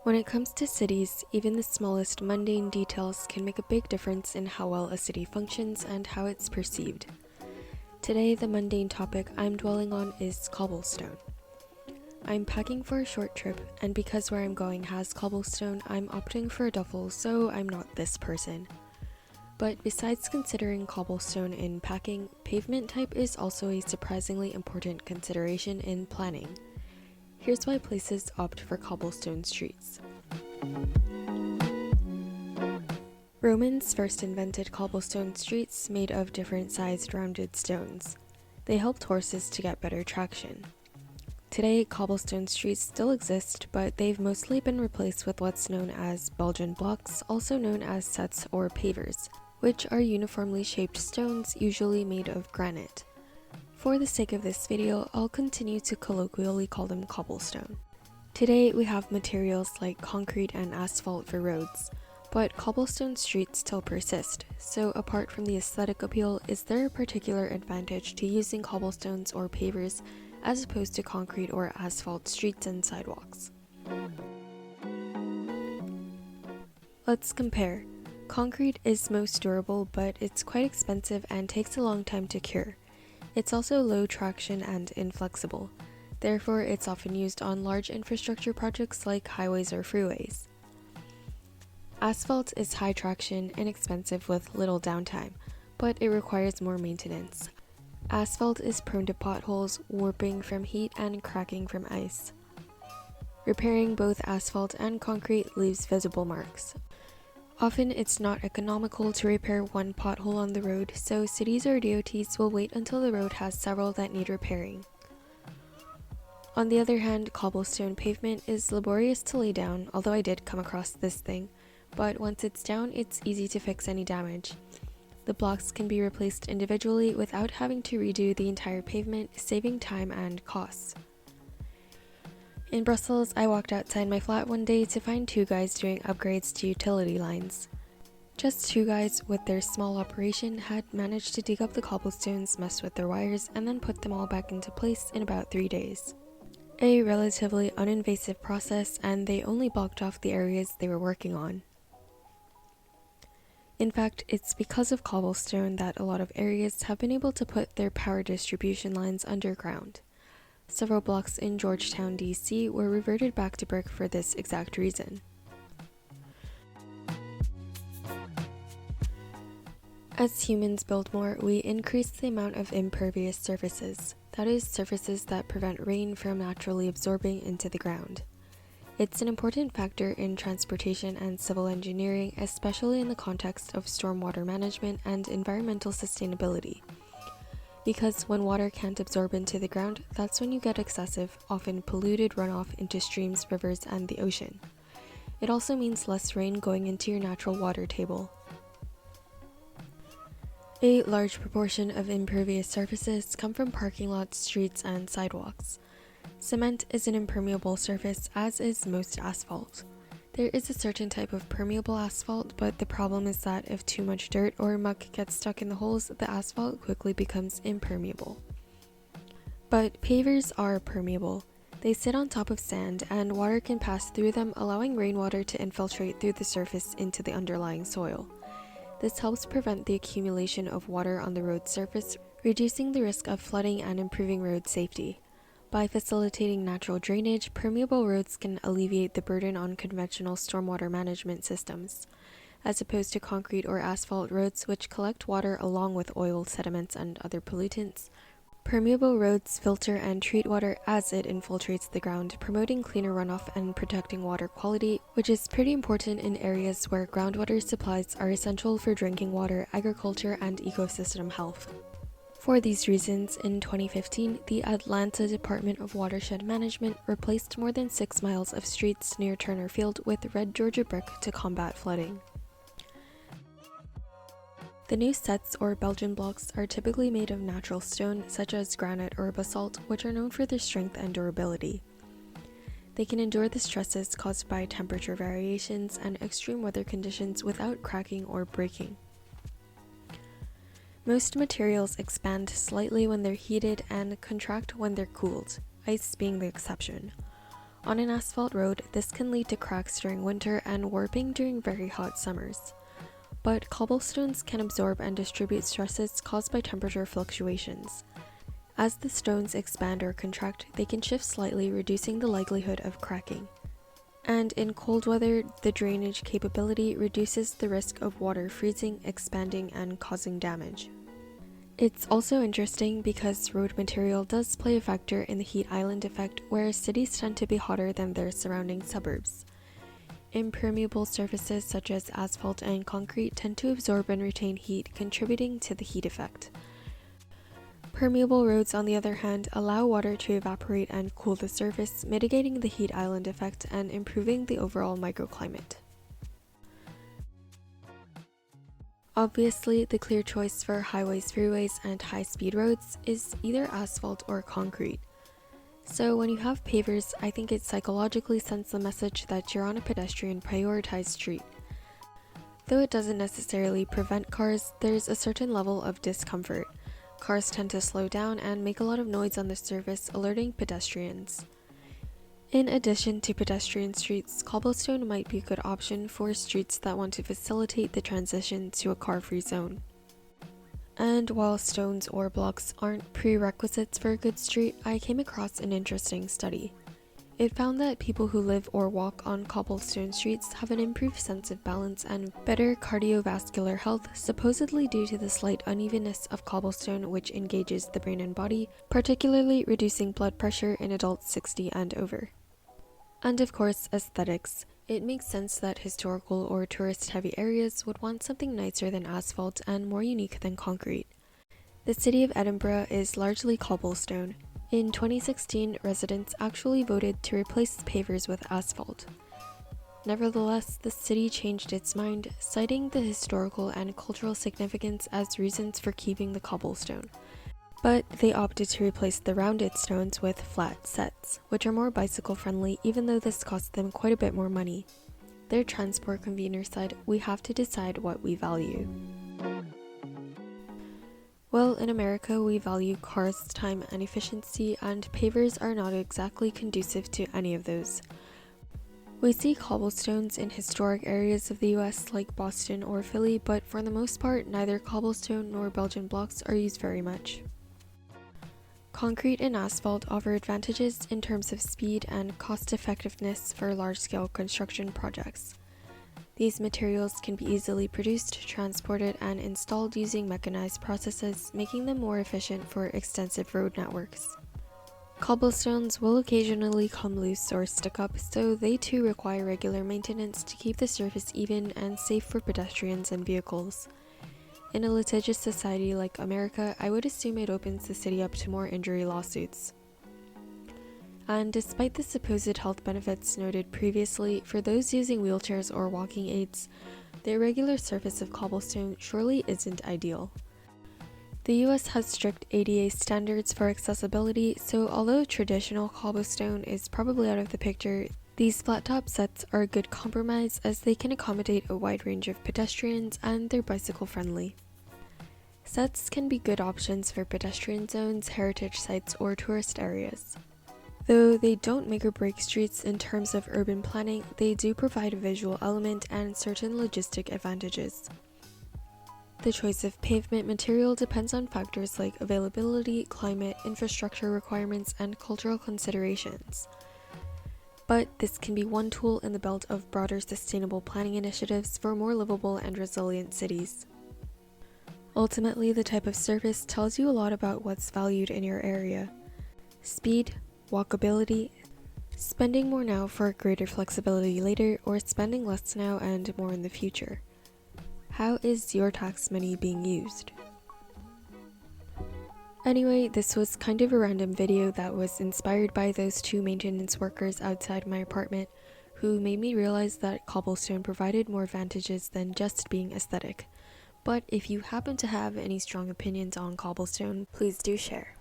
When it comes to cities, even the smallest mundane details can make a big difference in how well a city functions and how it's perceived. Today, the mundane topic I'm dwelling on is cobblestone. I'm packing for a short trip, and because where I'm going has cobblestone, I'm opting for a duffel, so I'm not this person. But besides considering cobblestone in packing, pavement type is also a surprisingly important consideration in planning. Here's why places opt for cobblestone streets. Romans first invented cobblestone streets made of different sized rounded stones. They helped horses to get better traction. Today, cobblestone streets still exist, but they've mostly been replaced with what's known as Belgian blocks, also known as setts or pavers, which are uniformly shaped stones usually made of granite. For the sake of this video, I'll continue to colloquially call them cobblestone. Today, we have materials like concrete and asphalt for roads, but cobblestone streets still persist, so apart from the aesthetic appeal, is there a particular advantage to using cobblestones or pavers as opposed to concrete or asphalt streets and sidewalks? Let's compare. Concrete is most durable, but it's quite expensive and takes a long time to cure. It's also low traction and inflexible. Therefore, it's often used on large infrastructure projects like highways or freeways. Asphalt is high traction, inexpensive with little downtime, but it requires more maintenance. Asphalt is prone to potholes, warping from heat, and cracking from ice. Repairing both asphalt and concrete leaves visible marks. Often it's not economical to repair one pothole on the road, so cities or DOTs will wait until the road has several that need repairing. On the other hand, cobblestone pavement is laborious to lay down, although I did come across this thing, but once it's down, it's easy to fix any damage. The blocks can be replaced individually without having to redo the entire pavement, saving time and costs. In Brussels, I walked outside my flat one day to find two guys doing upgrades to utility lines. Just two guys with their small operation had managed to dig up the cobblestones, mess with their wires, and then put them all back into place in about 3 days. A relatively uninvasive process, and they only blocked off the areas they were working on. In fact, it's because of cobblestone that a lot of areas have been able to put their power distribution lines underground. Several blocks in Georgetown, DC were reverted back to brick for this exact reason. As humans build more, we increase the amount of impervious surfaces, that is, surfaces that prevent rain from naturally absorbing into the ground. It's an important factor in transportation and civil engineering, especially in the context of stormwater management and environmental sustainability. Because when water can't absorb into the ground, that's when you get excessive, often polluted runoff into streams, rivers, and the ocean. It also means less rain going into your natural water table. A large proportion of impervious surfaces come from parking lots, streets, and sidewalks. Cement is an impermeable surface, as is most asphalt. There is a certain type of permeable asphalt, but the problem is that if too much dirt or muck gets stuck in the holes, the asphalt quickly becomes impermeable. But pavers are permeable. They sit on top of sand, and water can pass through them, allowing rainwater to infiltrate through the surface into the underlying soil. This helps prevent the accumulation of water on the road surface, reducing the risk of flooding and improving road safety. By facilitating natural drainage, permeable roads can alleviate the burden on conventional stormwater management systems, as opposed to concrete or asphalt roads which collect water along with oil, sediments, and other pollutants. Permeable roads filter and treat water as it infiltrates the ground, promoting cleaner runoff and protecting water quality, which is pretty important in areas where groundwater supplies are essential for drinking water, agriculture, and ecosystem health. For these reasons, in 2015, the Atlanta Department of Watershed Management replaced more than 6 miles of streets near Turner Field with red Georgia brick to combat flooding. The new setts or Belgian blocks are typically made of natural stone, such as granite or basalt, which are known for their strength and durability. They can endure the stresses caused by temperature variations and extreme weather conditions without cracking or breaking. Most materials expand slightly when they're heated and contract when they're cooled, ice being the exception. On an asphalt road, this can lead to cracks during winter and warping during very hot summers. But cobblestones can absorb and distribute stresses caused by temperature fluctuations. As the stones expand or contract, they can shift slightly, reducing the likelihood of cracking. And in cold weather, the drainage capability reduces the risk of water freezing, expanding, and causing damage. It's also interesting because road material does play a factor in the heat island effect, where cities tend to be hotter than their surrounding suburbs. Impermeable surfaces such as asphalt and concrete tend to absorb and retain heat, contributing to the heat effect. Permeable roads, on the other hand, allow water to evaporate and cool the surface, mitigating the heat island effect and improving the overall microclimate. Obviously, the clear choice for highways, freeways, and high-speed roads is either asphalt or concrete. So when you have pavers, I think it psychologically sends the message that you're on a pedestrian prioritized street. Though it doesn't necessarily prevent cars, there's a certain level of discomfort. Cars tend to slow down and make a lot of noise on the surface, alerting pedestrians. In addition to pedestrian streets, cobblestone might be a good option for streets that want to facilitate the transition to a car-free zone. And while stones or blocks aren't prerequisites for a good street, I came across an interesting study. It found that people who live or walk on cobblestone streets have an improved sense of balance and better cardiovascular health, supposedly due to the slight unevenness of cobblestone, which engages the brain and body, particularly reducing blood pressure in adults 60 and over. And of course, aesthetics. It makes sense that historical or tourist-heavy areas would want something nicer than asphalt and more unique than concrete. The city of Edinburgh is largely cobblestone. In 2016, residents actually voted to replace pavers with asphalt. Nevertheless, the city changed its mind, citing the historical and cultural significance as reasons for keeping the cobblestone. But they opted to replace the rounded stones with flat sets, which are more bicycle-friendly even though this costs them quite a bit more money. Their transport convener said, "We have to decide what we value." Well, in America, we value cars, time, and efficiency, and pavers are not exactly conducive to any of those. We see cobblestones in historic areas of the US like Boston or Philly, but for the most part, neither cobblestone nor Belgian blocks are used very much. Concrete and asphalt offer advantages in terms of speed and cost-effectiveness for large-scale construction projects. These materials can be easily produced, transported, and installed using mechanized processes, making them more efficient for extensive road networks. Cobblestones will occasionally come loose or stick up, so they too require regular maintenance to keep the surface even and safe for pedestrians and vehicles. In a litigious society like America, I would assume it opens the city up to more injury lawsuits. And despite the supposed health benefits noted previously, for those using wheelchairs or walking aids, the irregular surface of cobblestone surely isn't ideal. The US has strict ADA standards for accessibility, so although traditional cobblestone is probably out of the picture, these flat-top sets are a good compromise as they can accommodate a wide range of pedestrians and they're bicycle-friendly. Sets can be good options for pedestrian zones, heritage sites, or tourist areas. Though they don't make or break streets in terms of urban planning, they do provide a visual element and certain logistic advantages. The choice of pavement material depends on factors like availability, climate, infrastructure requirements, and cultural considerations. But this can be one tool in the belt of broader sustainable planning initiatives for more livable and resilient cities. Ultimately, the type of surface tells you a lot about what's valued in your area. Speed, walkability, spending more now for greater flexibility later, or spending less now and more in the future. How is your tax money being used? Anyway, this was kind of a random video that was inspired by those two maintenance workers outside my apartment who made me realize that cobblestone provided more advantages than just being aesthetic. But if you happen to have any strong opinions on cobblestone, please do share.